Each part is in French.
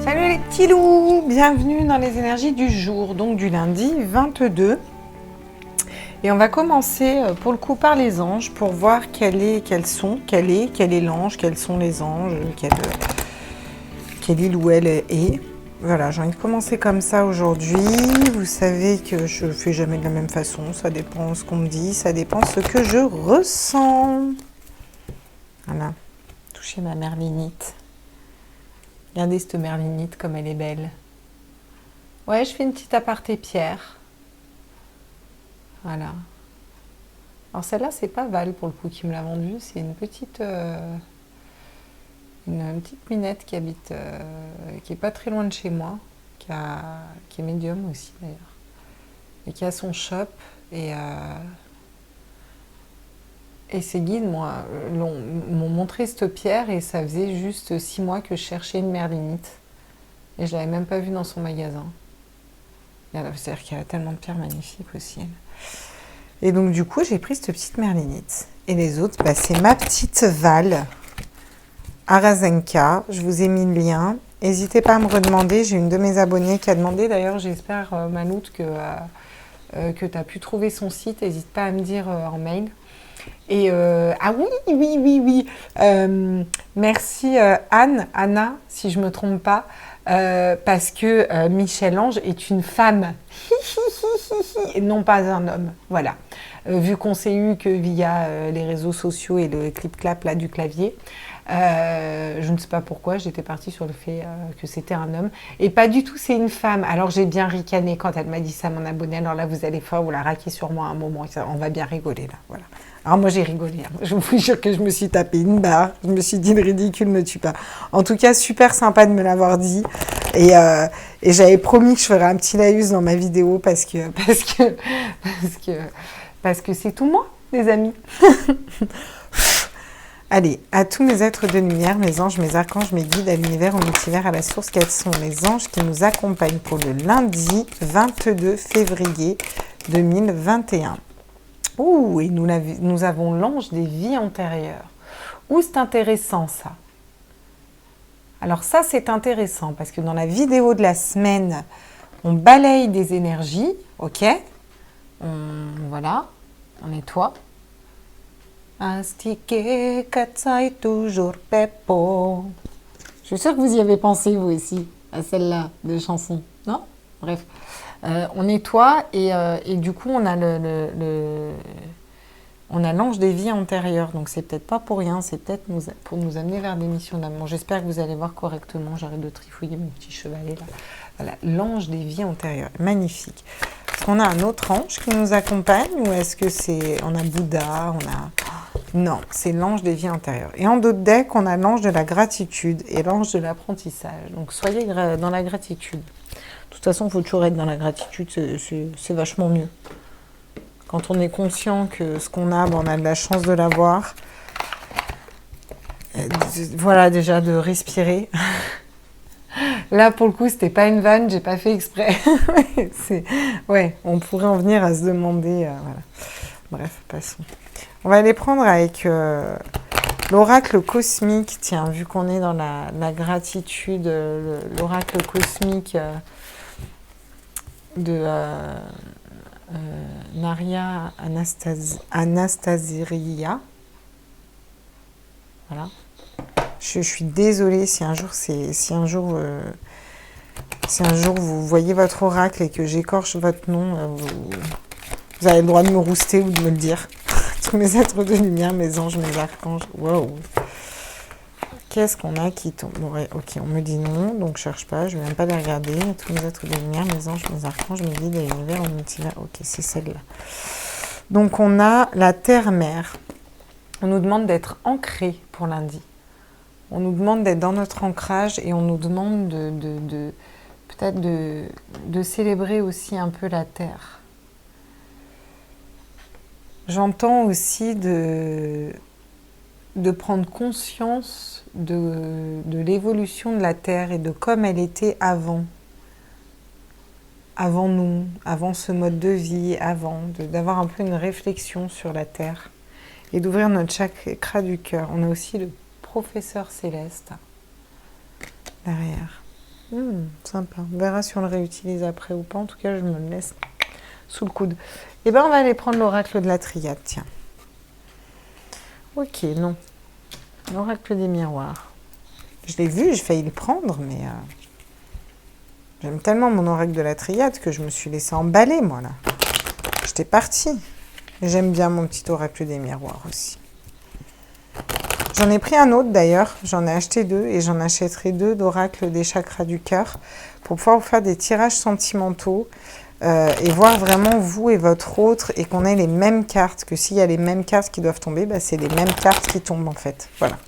Salut les petits loups, bienvenue dans les énergies du jour, donc du lundi 22. Et on va commencer pour le coup par les anges pour voir quel est l'ange, quels sont les anges, quelle île où elle est. Voilà, j'ai envie de commencer comme ça aujourd'hui. Vous savez que je ne fais jamais de la même façon, ça dépend ce qu'on me dit, ça dépend ce que je ressens. Voilà, toucher ma merlinite. Regardez cette merlinite comme elle est belle. Ouais, je fais une petite aparté pierre. Voilà. Alors celle-là, c'est pas Val pour le coup qui me l'a vendue. C'est une petite minette qui habite, qui est pas très loin de chez moi, qui est médium aussi d'ailleurs, et qui a son shop et ses guides m'ont montré cette pierre et ça faisait juste 6 mois que je cherchais une merlinite et je l'avais même pas vue dans son magasin. C'est-à-dire qu'il y a tellement de pierres magnifiques aussi. Et donc du coup j'ai pris cette petite merlinite. Et les autres, c'est ma petite Val Arazenka. Je vous ai mis le lien. N'hésitez pas à me redemander. J'ai une de mes abonnées qui a demandé. D'ailleurs j'espère Maloute que tu as pu trouver son site. N'hésite pas à me dire en mail. Et ah oui. Merci Anna, si je me trompe pas. Parce que Michel-Ange est une femme et non pas un homme. Voilà. Vu qu'on s'est eu que via les réseaux sociaux et le clip-clap là du clavier, je ne sais pas pourquoi, j'étais partie sur le fait que c'était un homme. Et pas du tout, c'est une femme. Alors j'ai bien ricané quand elle m'a dit ça, mon abonné. Alors là, vous allez fort, vous la raquez sur moi un moment. On va bien rigoler là. Voilà. Alors moi j'ai rigolé, hein. Je vous jure que je me suis tapé une barre, je me suis dit le ridicule ne tue pas. En tout cas super sympa de me l'avoir dit et j'avais promis que je ferais un petit laïus dans ma vidéo parce que c'est tout moi les amis. Allez, à tous mes êtres de lumière, mes anges, mes archanges, mes guides, à l'univers, au multivers, à la source, quels sont les anges qui nous accompagnent pour le lundi 22 février 2021. Ouh, et nous avons l'ange des vies antérieures. Ouh, c'est intéressant ça. Alors ça, c'est intéressant parce que dans la vidéo de la semaine, on balaye des énergies, ok? Voilà, on nettoie. Astique, katsai, toujours pepo. Je suis sûre que vous y avez pensé, vous aussi, à celle-là de chanson, non? Bref. On nettoie et du coup on a on a l'ange des vies antérieures, donc c'est peut-être pas pour rien, c'est peut-être pour nous amener vers des missions d'amour. J'espère que vous allez voir correctement, j'arrête de trifouiller mon petit chevalet là. Voilà, l'ange des vies antérieures, magnifique. Est-ce qu'on a un autre ange qui nous accompagne ou est-ce que on a Bouddha, Non, c'est l'ange des vies antérieures. Et en d'autres decks, on a l'ange de la gratitude et l'ange de l'apprentissage. Donc soyez dans la gratitude. De toute façon, il faut toujours être dans la gratitude, c'est vachement mieux. Quand on est conscient que ce qu'on a, on a de la chance de l'avoir. Voilà, déjà de respirer. Là, pour le coup, c'était pas une vanne, j'ai pas fait exprès. Ouais, on pourrait en venir à se demander. Voilà. Bref, passons. On va les prendre avec l'oracle cosmique. Tiens, vu qu'on est dans la gratitude, l'oracle cosmique de Maria Anastasia. Voilà. Je suis désolée si un jour vous voyez votre oracle et que j'écorche votre nom, vous avez le droit de me rouster ou de me le dire. Tous mes êtres de lumière, mes anges, mes archanges. Wow. Qu'est-ce qu'on a qui tombe? Ouais, ok, on me dit non, donc je cherche pas, je vais même pas les regarder. Tous mes êtres de lumière, mes anges, mes archanges, mes guides et l'univers, au multivers. Ok, c'est celle-là. Donc on a la terre-mère. On nous demande d'être ancré pour lundi. On nous demande d'être dans notre ancrage et on nous demande peut-être de célébrer aussi un peu la terre. J'entends aussi de prendre conscience de l'évolution de la Terre et de comme elle était avant nous, avant ce mode de vie, d'avoir un peu une réflexion sur la Terre et d'ouvrir notre chakra du cœur. On a aussi le professeur céleste derrière. Sympa. On verra si on le réutilise après ou pas. En tout cas, je me le laisse sous le coude. Et ben, on va aller prendre l'oracle de la triade, tiens. Ok, non. L'oracle des miroirs. Je l'ai vu, j'ai failli le prendre, mais j'aime tellement mon oracle de la triade que je me suis laissée emballer, moi, là. J'étais partie. J'aime bien mon petit oracle des miroirs aussi. J'en ai pris un autre d'ailleurs, j'en ai acheté 2 et j'en achèterai 2 d'oracle des chakras du cœur pour pouvoir vous faire des tirages sentimentaux et voir vraiment vous et votre autre et qu'on ait les mêmes cartes, que s'il y a les mêmes cartes qui doivent tomber, bah, c'est les mêmes cartes qui tombent en fait. Voilà.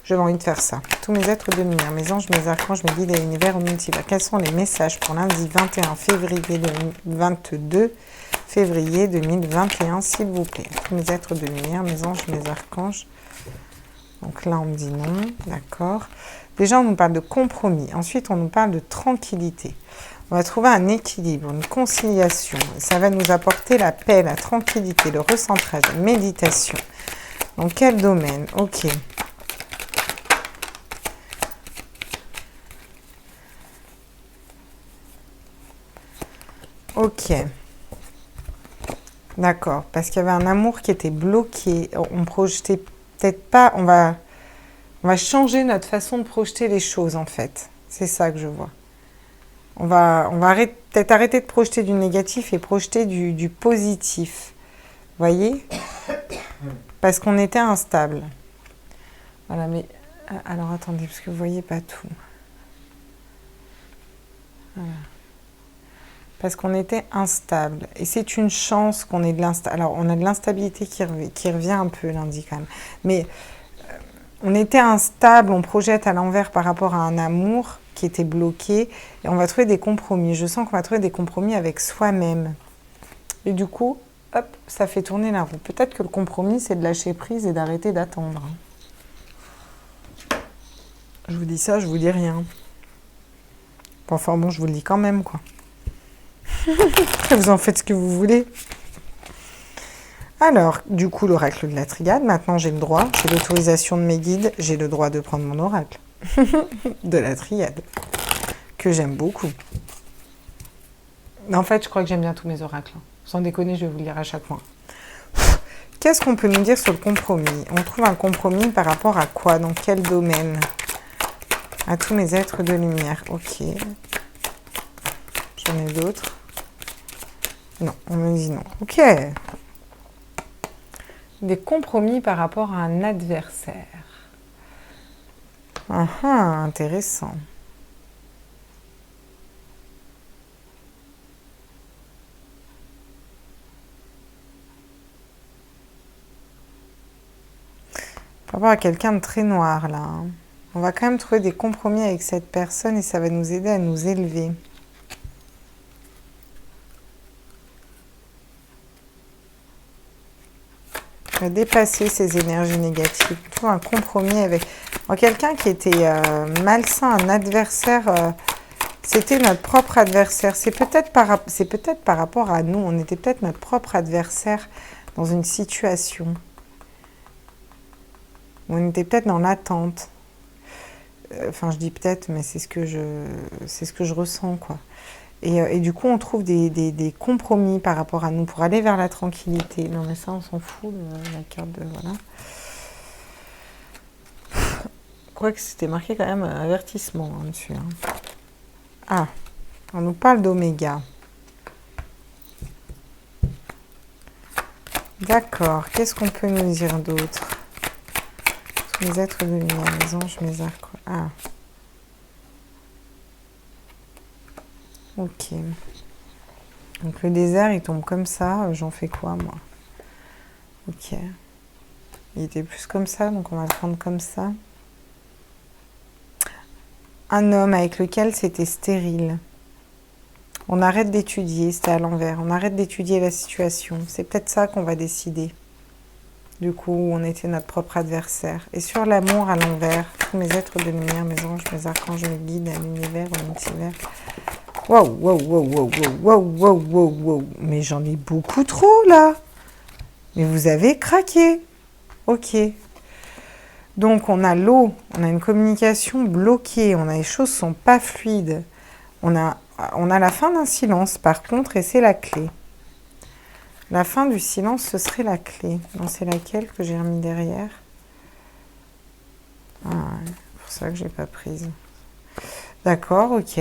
J'avais envie de faire ça. Tous mes êtres de lumière, mes anges, mes archanges, mes guides et l'univers au multivers. Quels sont les messages pour lundi 21 février 2022 février 2021, s'il vous plaît. Tous mes êtres de lumière, mes anges, mes archanges. Donc là, on me dit non, d'accord. Déjà, on nous parle de compromis. Ensuite, on nous parle de tranquillité. On va trouver un équilibre, une conciliation. Ça va nous apporter la paix, la tranquillité, le recentrage, la méditation. Dans quel domaine? Ok. Ok. D'accord, parce qu'il y avait un amour qui était bloqué. On projetait peut-être pas. On va changer notre façon de projeter les choses en fait. C'est ça que je vois. On va peut-être arrêter de projeter du négatif et projeter du positif. Vous voyez? Parce qu'on était instable. Voilà, mais alors attendez, parce que vous voyez pas tout. Voilà. Parce qu'on était instable. Et c'est une chance qu'on ait de l'instabilité. Alors, on a de l'instabilité qui revient un peu lundi quand même. Mais on était instable, on projette à l'envers par rapport à un amour qui était bloqué. Et on va trouver des compromis. Je sens qu'on va trouver des compromis avec soi-même. Et du coup, hop, ça fait tourner la roue. Peut-être que le compromis, c'est de lâcher prise et d'arrêter d'attendre. Je vous dis ça, je vous dis rien. Enfin bon, je vous le dis quand même, quoi. Vous en faites ce que vous voulez. Alors, du coup, l'oracle de la triade, maintenant j'ai le droit, c'est l'autorisation de mes guides, j'ai le droit de prendre mon oracle de la triade, que j'aime beaucoup. En fait, je crois que j'aime bien tous mes oracles. Sans déconner, je vais vous le lire à chaque fois. Qu'est-ce qu'on peut nous dire sur le compromis? On trouve un compromis par rapport à quoi? Dans quel domaine? À tous mes êtres de lumière. Ok. J'en ai d'autres. Non, on me dit non. Ok. Des compromis par rapport à un adversaire. Ah, intéressant. Par rapport à quelqu'un de très noir, là. On va quand même trouver des compromis avec cette personne et ça va nous aider à nous élever. Dépasser ces énergies négatives. On trouve un compromis avec quelqu'un qui était malsain, un adversaire. C'était notre propre adversaire. C'est peut-être par rapport à nous. On était peut-être notre propre adversaire dans une situation. On était peut-être dans l'attente. Enfin, je dis peut-être, mais c'est ce que je ressens, quoi. Et du coup, on trouve des compromis par rapport à nous pour aller vers la tranquillité. Non, mais ça, on s'en fout, la carte de... Voilà. Je crois que c'était marqué quand même avertissement dessus. Hein. Ah, on nous parle d'oméga. D'accord. Qu'est-ce qu'on peut nous dire d'autre? Tous les êtres de lumière, les anges, mes arcs. Ah. Ok. Donc le désert, il tombe comme ça. J'en fais quoi, moi? Ok. Il était plus comme ça, donc on va le prendre comme ça. Un homme avec lequel c'était stérile. On arrête d'étudier, c'était à l'envers. On arrête d'étudier la situation. C'est peut-être ça qu'on va décider. Du coup, on était notre propre adversaire. Et sur l'amour à l'envers, tous mes êtres de lumière, mes anges, mes archanges, mes guides, à l'univers, au multivers. Wow, wow, wow, wow, wow, wow, wow, wow. Mais j'en ai beaucoup trop, là. Mais vous avez craqué. Ok. Donc, on a l'eau, on a une communication bloquée, on a les choses qui ne sont pas fluides. On a la fin d'un silence, par contre, et c'est la clé. La fin du silence, ce serait la clé. Non, c'est laquelle que j'ai remis derrière? Ah, c'est pour ça que je n'ai pas prise. D'accord, ok.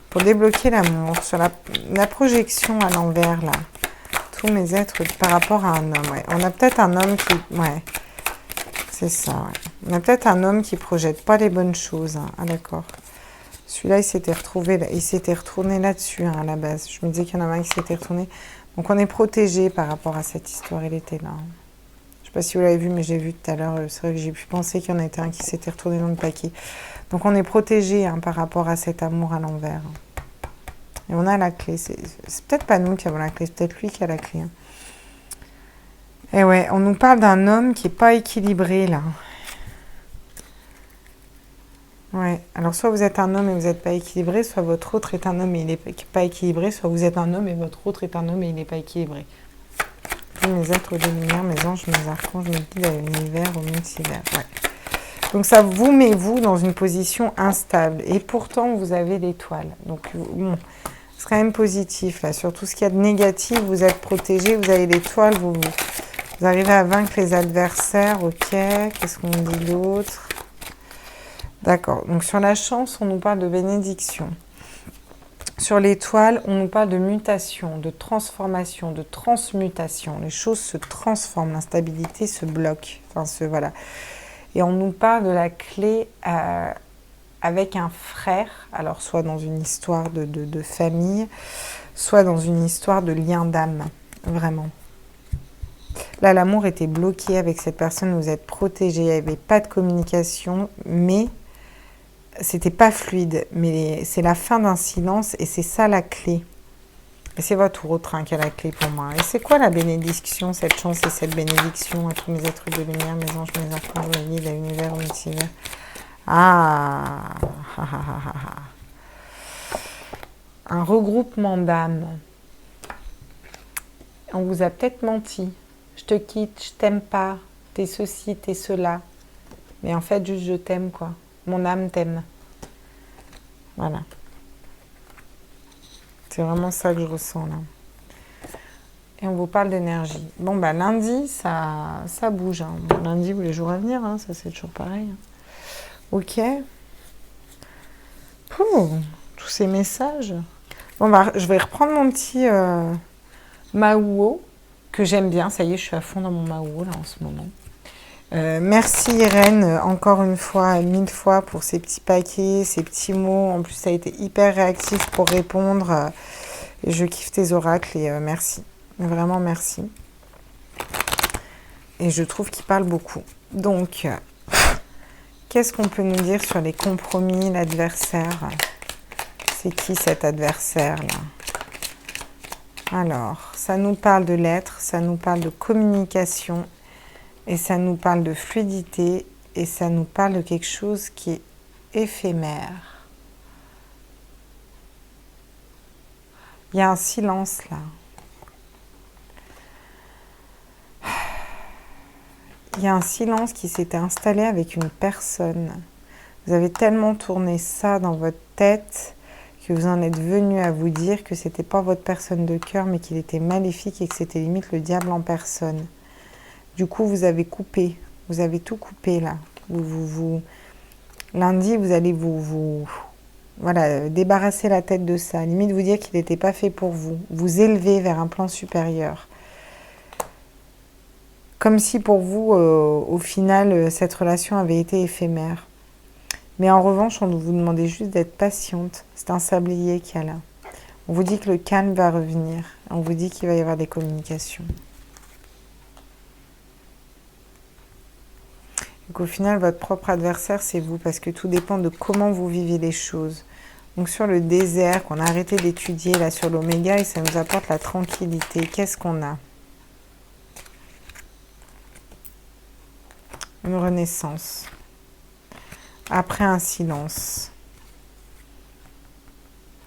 Pour débloquer l'amour, sur la projection à l'envers, là. Tous mes êtres par rapport à un homme, ouais. On a peut-être un homme qui... Ouais, c'est ça, ouais. On a peut-être un homme qui projette pas les bonnes choses. Hein. Ah, d'accord. Celui-là, il s'était retourné là-dessus, hein, à la base. Je me disais qu'il y en avait un qui s'était retourné. Donc, on est protégé par rapport à cette histoire. Il était là. Je ne sais pas si vous l'avez vu, mais j'ai vu tout à l'heure. C'est vrai que j'ai pu penser qu'il y en avait un qui s'était retourné dans le paquet. Donc, on est protégé hein, par rapport à cet amour à l'envers. Et on a la clé. C'est peut-être pas nous qui avons la clé. C'est peut-être lui qui a la clé. Hein. Et ouais, on nous parle d'un homme qui n'est pas équilibré, là. Ouais, alors soit vous êtes un homme et vous n'êtes pas équilibré, soit votre autre est un homme et il n'est pas équilibré, soit vous êtes un homme et votre autre est un homme et il n'est pas équilibré. Mes êtres de lumière, mes anges, mes archanges, mes guides à l'univers, au multivers. Ouais. Donc ça vous met vous dans une position instable et pourtant vous avez l'étoile. Donc bon, c'est quand même positif là. Sur tout ce qu'il y a de négatif, vous êtes protégé, vous avez l'étoile, vous arrivez à vaincre les adversaires. Ok, qu'est-ce qu'on dit d'autre? D'accord, donc sur la chance, on nous parle de bénédiction. Sur l'étoile, on nous parle de mutation, de transformation, de transmutation. Les choses se transforment, l'instabilité se bloque. Enfin, voilà. Et on nous parle de la clé avec un frère, alors soit dans une histoire de famille, soit dans une histoire de lien d'âme, vraiment. Là, l'amour était bloqué avec cette personne, vous êtes protégé, il n'y avait pas de communication, mais... C'était pas fluide, mais c'est la fin d'un silence et c'est ça la clé. Et c'est votre autre qui a la clé pour moi. Et c'est quoi la bénédiction, cette chance et cette bénédiction à tous mes êtres de lumière, mes anges, mes archanges, mes guides, à l'univers, au multivers. Ah, un regroupement d'âmes. On vous a peut-être menti. Je te quitte, je t'aime pas, t'es ceci, t'es cela. Mais en fait, juste je t'aime, quoi. Mon âme t'aime. Voilà. C'est vraiment ça que je ressens là. Et on vous parle d'énergie. Bon, bah lundi, ça bouge. Hein. Bon, lundi ou les jours à venir, hein, ça c'est toujours pareil. Hein. Ok. Pouh, tous ces messages. Bon, bah je vais reprendre mon petit Maouo, que j'aime bien. Ça y est, je suis à fond dans mon Maouo là en ce moment. Merci Irène, encore une fois, 1000 fois pour ces petits paquets, ces petits mots. En plus, ça a été hyper réactif pour répondre. Et je kiffe tes oracles et merci. Vraiment merci. Et je trouve qu'ils parlent beaucoup. Donc, qu'est-ce qu'on peut nous dire sur les compromis, l'adversaire? C'est qui cet adversaire-là? Alors, ça nous parle de l'être, ça nous parle de communication. Et ça nous parle de fluidité et ça nous parle de quelque chose qui est éphémère. Il y a un silence là. Il y a un silence qui s'était installé avec une personne. Vous avez tellement tourné ça dans votre tête que vous en êtes venu à vous dire que c'était pas votre personne de cœur mais qu'il était maléfique et que c'était limite le diable en personne. Du coup, vous avez coupé. Vous avez tout coupé, là. Lundi, vous allez voilà, débarrasser la tête de ça. Limite, vous dire qu'il n'était pas fait pour vous. Vous élever vers un plan supérieur. Comme si pour vous, au final, cette relation avait été éphémère. Mais en revanche, on vous demandait juste d'être patiente. C'est un sablier qu'il y a là. On vous dit que le calme va revenir. On vous dit qu'il va y avoir des communications. Donc au final, votre propre adversaire, c'est vous, parce que tout dépend de comment vous vivez les choses. Donc sur le désert, qu'on a arrêté d'étudier, là sur l'oméga, et ça nous apporte la tranquillité. Qu'est-ce qu'on a? Une renaissance. Après un silence.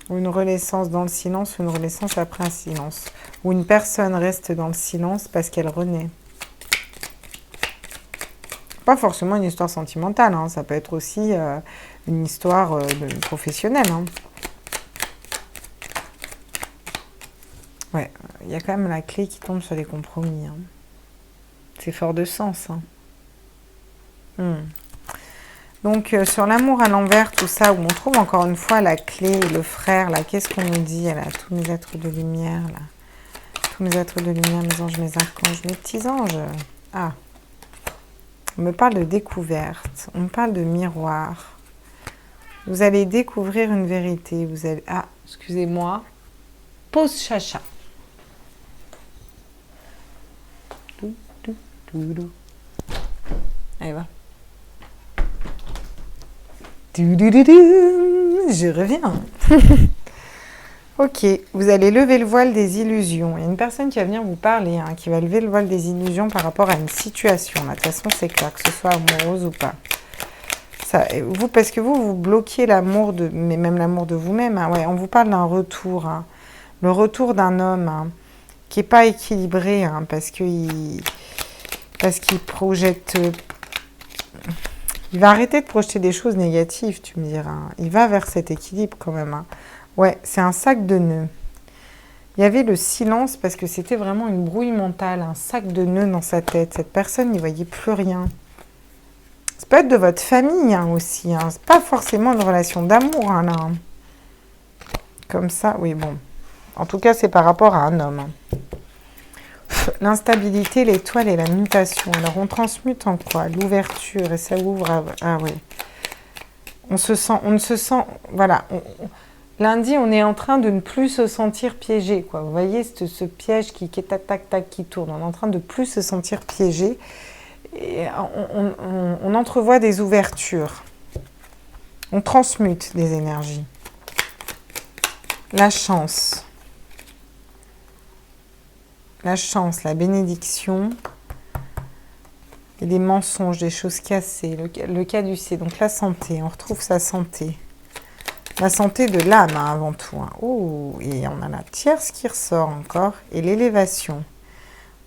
Ou une renaissance dans le silence, ou une renaissance après un silence. Ou une personne reste dans le silence parce qu'elle renaît. Pas forcément une histoire sentimentale, hein, ça peut être aussi une histoire professionnelle. Hein. Ouais, il y a quand même la clé qui tombe sur les compromis. Hein. C'est fort de sens. Hein. Donc, sur l'amour à l'envers, tout ça, où on trouve encore une fois la clé, le frère, là, qu'est-ce qu'on nous dit, là, tous mes êtres de lumière, là. Tous mes êtres de lumière, mes anges, mes archanges, mes petits anges. Ah, on me parle de découverte, on me parle de miroir. Vous allez découvrir une vérité, vous allez... Ah, excusez-moi. Pause chacha. Allez, va. Je reviens. Ok, vous allez lever le voile des illusions. Il y a une personne qui va venir vous parler, hein, qui va lever le voile des illusions par rapport à une situation. Là, de toute façon, c'est clair, que ce soit amoureuse ou pas. Ça, vous, parce que vous bloquez l'amour de, mais même l'amour de vous-même. Hein, ouais, on vous parle d'un retour, hein, le retour d'un homme hein, qui n'est pas équilibré, hein, parce qu'il projette. Il va arrêter de projeter des choses négatives, tu me diras. Hein. Il va vers cet équilibre quand même. Hein. Ouais, c'est un sac de nœuds. Il y avait le silence parce que c'était vraiment une brouille mentale, un sac de nœuds dans sa tête. Cette personne n'y voyait plus rien. Ça peut être de votre famille hein, aussi. Hein. C'est pas forcément une relation d'amour hein, là. Hein. Comme ça, oui, bon. En tout cas, c'est par rapport à un homme. Hein. L'instabilité, l'étoile et la mutation. Alors, on transmute en quoi? L'ouverture et ça ouvre à... Ah oui. On ne se sent... Voilà. Lundi, on est en train de ne plus se sentir piégé, quoi. Vous voyez, ce piège qui est tac, tac, tac, qui tourne. On est en train de plus se sentir piégé. Et on entrevoit des ouvertures. On transmute des énergies. La chance. La chance, la bénédiction. Et des mensonges, des choses cassées. Le caducé, donc la santé. On retrouve sa santé. La santé de l'âme, hein, avant tout. Hein. Oh, et on a la tierce qui ressort encore. Et l'élévation.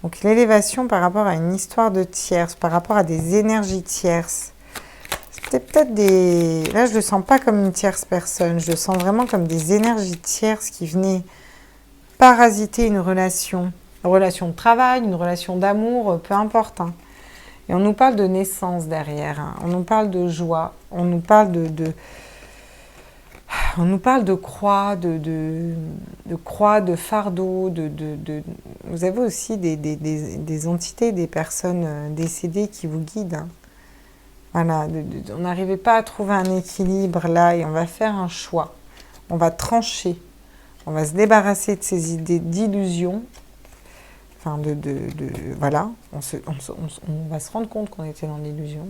Donc l'élévation par rapport à une histoire de tierce, par rapport à des énergies tierces. C'était peut-être des... Là, je ne le sens pas comme une tierce personne. Je le sens vraiment comme des énergies tierces qui venaient parasiter une relation. Une relation de travail, une relation d'amour, peu importe. Hein. Et on nous parle de naissance derrière. Hein. On nous parle de joie. On nous parle on nous parle de croix, de croix, de fardeau, Vous avez aussi des entités, des personnes décédées qui vous guident. Hein. Voilà, on n'arrivait pas à trouver un équilibre là et on va faire un choix. On va trancher. On va se débarrasser de ces idées d'illusions. Enfin, voilà, on va se rendre compte qu'on était dans l'illusion.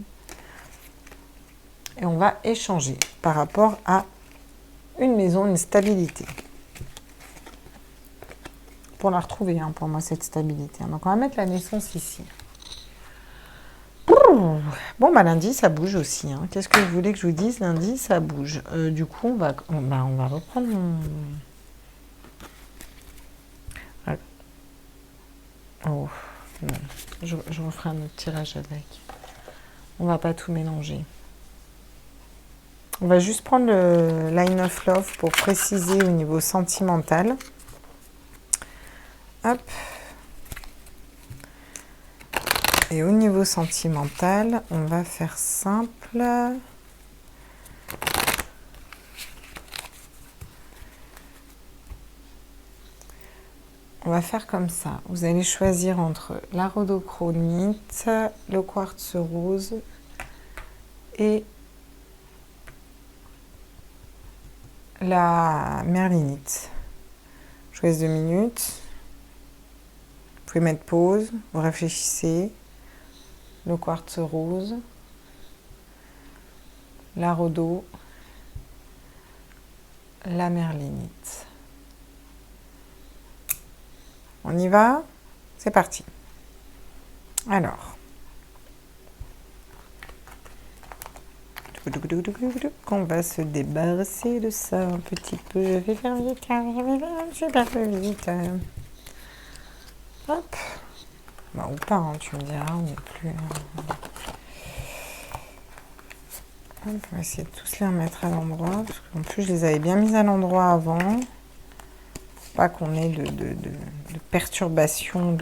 Et on va échanger par rapport à une maison, une stabilité. Pour la retrouver, hein, pour moi, cette stabilité. Donc, on va mettre la naissance ici. Bon, bah lundi, ça bouge aussi. Hein. Qu'est-ce que vous voulez que je vous dise? Lundi, ça bouge. Du coup, on va reprendre mon... Oh, non. Je referai un autre tirage avec. On va pas tout mélanger. On va juste prendre le Line of Love pour préciser au niveau sentimental. Hop. Et au niveau sentimental, on va faire simple. On va faire comme ça. Vous allez choisir entre la rhodochromite, le quartz rose et la merlinite. Je vous laisse 2 minutes. Vous pouvez mettre pause, vous réfléchissez. Le quartz rose, la rhodo, la merlinite. On y va? C'est parti. Alors. On va se débarrasser de ça un petit peu. Je vais faire vite. Je vais faire vite. Hop. Bah, ou pas, hein, tu me diras, on n'est plus... On va essayer de tous les remettre à l'endroit, parce qu'en plus, je les avais bien mis à l'endroit avant. Pour pas qu'on ait de perturbations,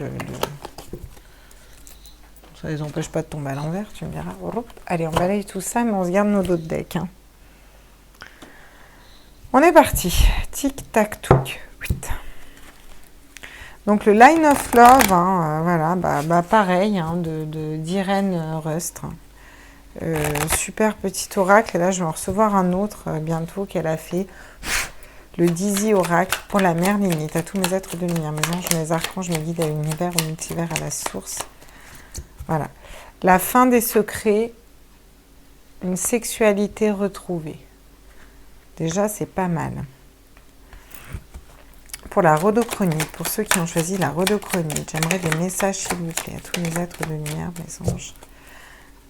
Ça les empêche pas de tomber à l'envers, tu me diras. Allez, on balaye tout ça, mais on se garde nos dos de deck. Hein. On est parti. Tic, tac, touc. Donc le Line of Love, hein, voilà, pareil, hein, d'Irène Rustre. Super petit oracle. Et là, je vais en recevoir un autre bientôt qu'elle a fait. Le Dizzy Oracle pour la mère Lilith. À tous mes êtres de lumière, mes anges, mes archanges, mes guides à l'univers, au multivers, à la source. Voilà. La fin des secrets, une sexualité retrouvée. Déjà, c'est pas mal. Pour la rhodochronique, pour ceux qui ont choisi la rhodochronique, j'aimerais des messages, s'il vous plaît, à tous mes êtres de lumière, mes anges,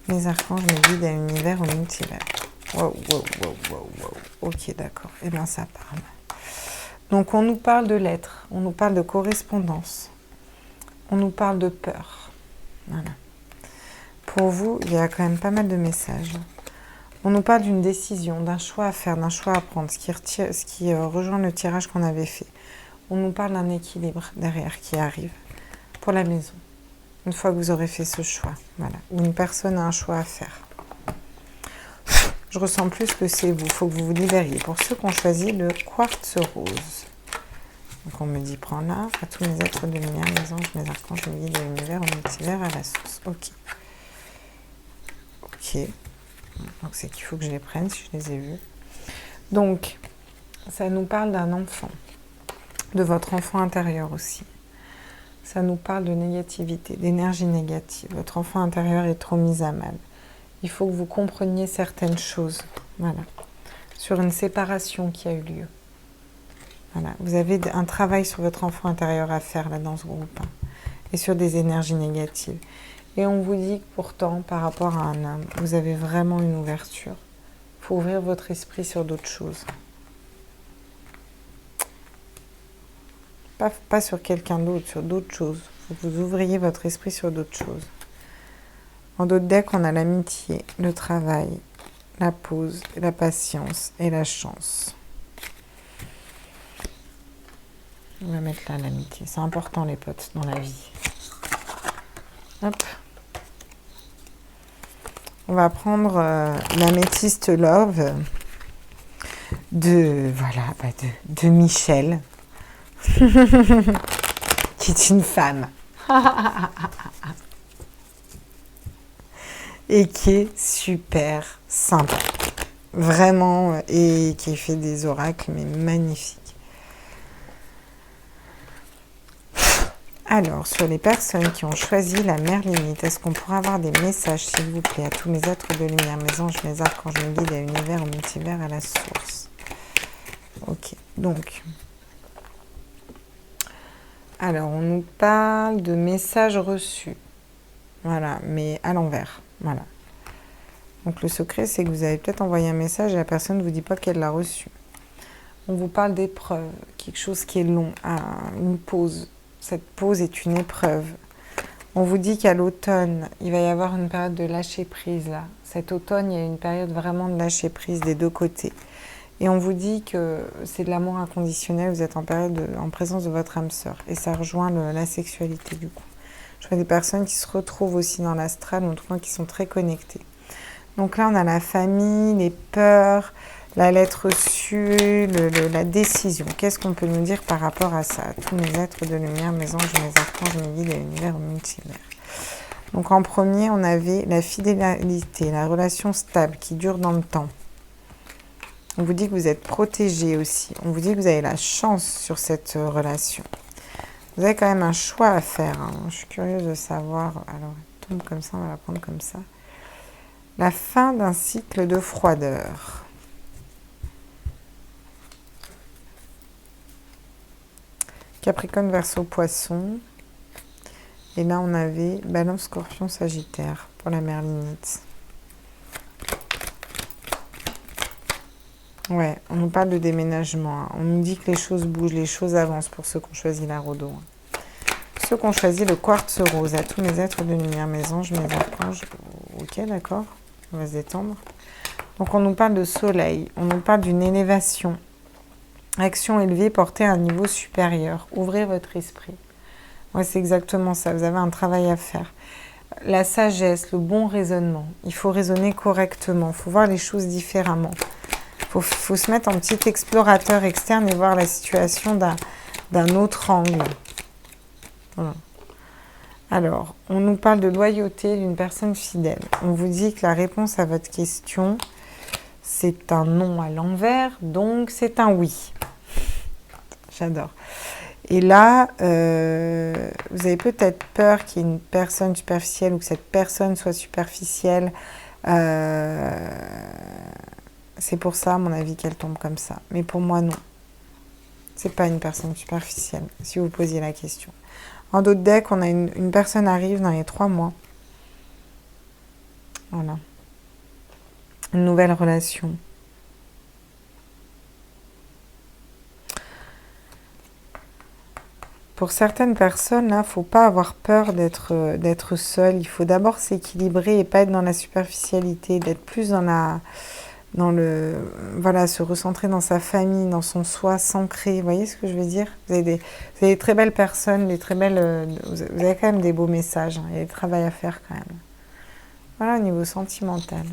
mes archanges, mes guides à l'univers, au multivers. Wow. Ok, d'accord. Eh bien, ça parle. Donc, on nous parle de lettres, on nous parle de correspondance, on nous parle de peur. Voilà. Pour vous, il y a quand même pas mal de messages. On nous parle d'une décision, d'un choix à faire, d'un choix à prendre, ce qui rejoint le tirage qu'on avait fait. On nous parle d'un équilibre derrière qui arrive pour la maison. Une fois que vous aurez fait ce choix, voilà. Ou une personne a un choix à faire. Je ressens plus que c'est vous. Il faut que vous vous libériez. Pour ceux qui ont choisi le quartz rose. Donc on me dit, prends là, à tous mes êtres de lumière, mes anges, mes archanges, mes guides de l'univers, au multivers, à la source. Ok. Donc c'est qu'il faut que je les prenne si je les ai vus. Donc, ça nous parle d'un enfant. De votre enfant intérieur aussi. Ça nous parle de négativité, d'énergie négative. Votre enfant intérieur est trop mis à mal. Il faut que vous compreniez certaines choses. Voilà. Sur une séparation qui a eu lieu. Voilà. Vous avez un travail sur votre enfant intérieur à faire là dans ce groupe. Hein, et sur des énergies négatives. Et on vous dit que pourtant, par rapport à un homme, vous avez vraiment une ouverture. Il faut ouvrir votre esprit sur d'autres choses. Pas sur quelqu'un d'autre, sur d'autres choses. Il faut que vous ouvriez votre esprit sur d'autres choses. En d'autres decks, on a l'amitié, le travail, la pause, la patience et la chance. On va mettre là l'amitié. C'est important les potes dans la vie. Hop. On va prendre l'améthyste Love de Michel. Qui est une femme et qui est super sympa vraiment, et qui fait des oracles mais magnifiques. Alors, sur les personnes qui ont choisi la mère Lilith, est-ce qu'on pourra avoir des messages, s'il vous plaît, à tous mes êtres de lumière, mes anges, mes archanges, mes guides, à l'univers, au multivers, à la source. Ok, donc alors, on nous parle de messages reçus. Voilà, mais à l'envers. Voilà. Donc, le secret, c'est que vous avez peut-être envoyé un message et la personne ne vous dit pas qu'elle l'a reçu. On vous parle d'épreuve, quelque chose qui est long, une pause. Cette pause est une épreuve. On vous dit qu'à l'automne, il va y avoir une période de lâcher-prise, là. Cet automne, il y a une période vraiment de lâcher-prise des deux côtés. Et on vous dit que c'est de l'amour inconditionnel, vous êtes en présence de votre âme sœur. Et ça rejoint la sexualité du coup. Je vois des personnes qui se retrouvent aussi dans l'astral, ou en tout cas qui sont très connectées. Donc là, on a la famille, les peurs, la lettre reçue, la décision. Qu'est-ce qu'on peut nous dire par rapport à ça? Tous mes êtres de lumière, mes anges, mes archanges, mes guides et l'univers multivers. Donc en premier, on avait la fidélité, la relation stable qui dure dans le temps. On vous dit que vous êtes protégé aussi. On vous dit que vous avez la chance sur cette relation. Vous avez quand même un choix à faire. Hein. Je suis curieuse de savoir. Alors, elle tombe comme ça, on va la prendre comme ça. La fin d'un cycle de froideur. Capricorne, Verseau, Poisson. Et là, on avait Balance, Scorpion, Sagittaire pour la mère Lilith. Ouais, on nous parle de déménagement. Hein. On nous dit que les choses bougent, les choses avancent pour ceux qui ont choisi la rhodo. Hein. Ceux qui ont choisi le quartz rose, à tous mes êtres de lumière, mes anges, mes archanges. Ok, d'accord. On va se détendre. Donc on nous parle de soleil, on nous parle d'une élévation. Action élevée, portée à un niveau supérieur. Ouvrez votre esprit. Ouais, c'est exactement ça, vous avez un travail à faire. La sagesse, le bon raisonnement. Il faut raisonner correctement, il faut voir les choses différemment. Il faut se mettre en petit explorateur externe et voir la situation d'un autre angle. Voilà. Alors, on nous parle de loyauté d'une personne fidèle. On vous dit que la réponse à votre question, c'est un non à l'envers, donc c'est un oui. J'adore. Et là, vous avez peut-être peur qu'il y ait une personne superficielle ou que cette personne soit superficielle. C'est pour ça, à mon avis, qu'elle tombe comme ça. Mais pour moi, non. C'est pas une personne superficielle, si vous posiez la question. En d'autres decks, on a une personne arrive dans les 3 mois. Voilà. Une nouvelle relation. Pour certaines personnes, là, il ne faut pas avoir peur d'être seul. Il faut d'abord s'équilibrer et pas être dans la superficialité, d'être plus voilà, se recentrer dans sa famille, dans son soi, s'ancrer. Vous voyez ce que je veux dire? Vous avez des très belles personnes, vous avez quand même des beaux messages. Hein. Il y a du travail à faire quand même. Voilà, au niveau sentimental.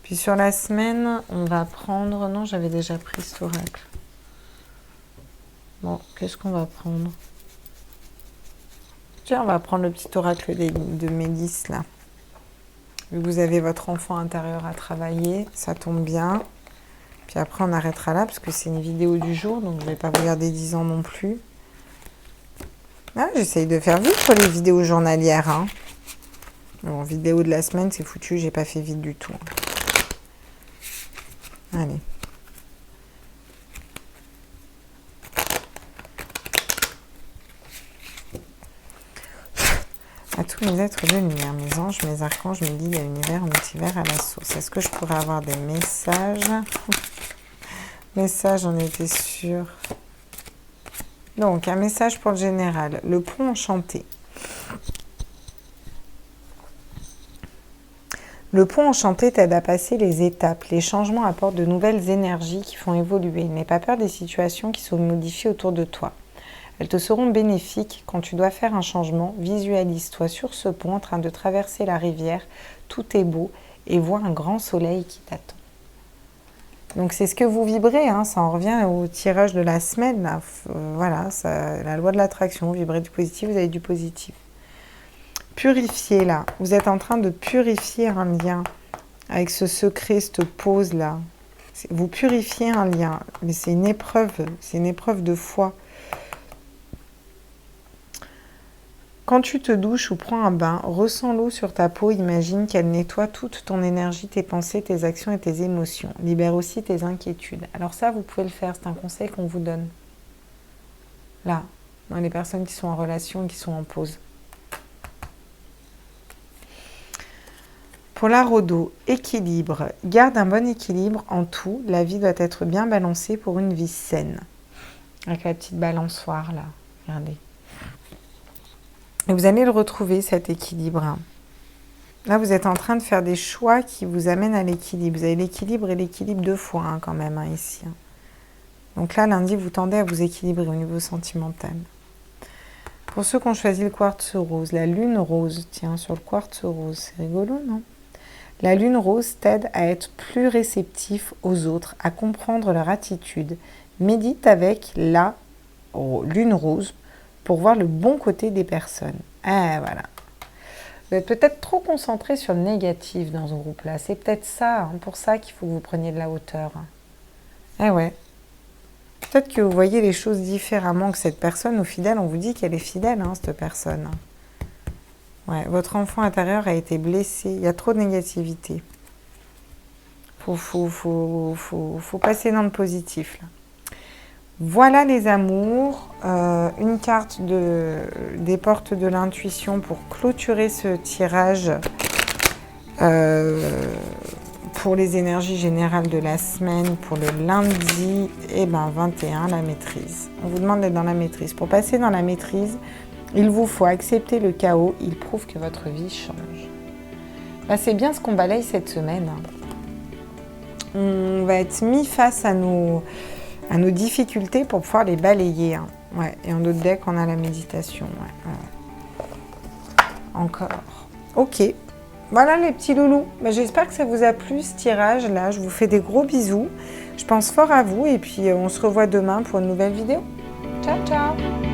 Puis sur la semaine, on va prendre... Non, j'avais déjà pris cet oracle. Bon, qu'est-ce qu'on va prendre? Tiens, on va prendre le petit oracle de Mélis, là. Vu que vous avez votre enfant intérieur à travailler, ça tombe bien. Puis après, on arrêtera là, parce que c'est une vidéo du jour, donc je ne vais pas vous garder 10 ans non plus. Ah, j'essaye de faire vite pour les vidéos journalières. Hein. Bon, vidéo de la semaine, c'est foutu, j'ai pas fait vite du tout. Allez. À tous mes êtres de lumière, mes anges, mes archanges, mes guides à l'univers, multivers, à la source. Est-ce que je pourrais avoir des messages? Message, j'en étais sûre. Donc, un message pour le général. Le pont enchanté. Le pont enchanté t'aide à passer les étapes. Les changements apportent de nouvelles énergies qui font évoluer. N'aie pas peur des situations qui sont modifiées autour de toi. Elles te seront bénéfiques quand tu dois faire un changement. Visualise-toi sur ce pont en train de traverser la rivière. Tout est beau et vois un grand soleil qui t'attend. Donc c'est ce que vous vibrez, hein, ça en revient au tirage de la semaine. Là. Voilà, la loi de l'attraction, vibrez du positif, vous avez du positif. Purifier là, vous êtes en train de purifier un lien avec ce secret, cette pause là. Vous purifiez un lien, mais c'est une épreuve de foi. Quand tu te douches ou prends un bain, ressens l'eau sur ta peau, imagine qu'elle nettoie toute ton énergie, tes pensées, tes actions et tes émotions. Libère aussi tes inquiétudes. Alors ça, vous pouvez le faire, c'est un conseil qu'on vous donne. Là, dans les personnes qui sont en relation et qui sont en pause. Pour la Rodo, équilibre. Garde un bon équilibre en tout. La vie doit être bien balancée pour une vie saine. Avec la petite balançoire là, regardez. Et vous allez le retrouver, cet équilibre. Là, vous êtes en train de faire des choix qui vous amènent à l'équilibre. Vous avez l'équilibre et l'équilibre 2 fois hein, quand même, hein, ici. Donc là, lundi, vous tendez à vous équilibrer au niveau sentimental. Pour ceux qui ont choisi le quartz rose, la lune rose, tiens, sur le quartz rose, c'est rigolo, non? La lune rose t'aide à être plus réceptif aux autres, à comprendre leur attitude. Médite avec la lune rose pour voir le bon côté des personnes. Ah, voilà. Vous êtes peut-être trop concentré sur le négatif dans ce groupe-là. C'est peut-être ça, hein, pour ça qu'il faut que vous preniez de la hauteur. Eh ouais. Peut-être que vous voyez les choses différemment que cette personne. Au fidèle, on vous dit qu'elle est fidèle, hein, cette personne. Ouais, votre enfant intérieur a été blessé. Il y a trop de négativité. Faut passer dans le positif, là. Voilà les amours, une carte des portes de l'intuition pour clôturer ce tirage pour les énergies générales de la semaine, pour le lundi, et 21, la maîtrise. On vous demande d'être dans la maîtrise. Pour passer dans la maîtrise, il vous faut accepter le chaos, il prouve que votre vie change. C'est bien ce qu'on balaye cette semaine. Hein. on va être mis face à nos difficultés pour pouvoir les balayer. Hein. Ouais. Et en autre deck, on a la méditation. Ouais. Encore. Ok. Voilà les petits loulous. Ben, j'espère que ça vous a plu ce tirage là. Je vous fais des gros bisous. Je pense fort à vous et puis on se revoit demain pour une nouvelle vidéo. Ciao, ciao!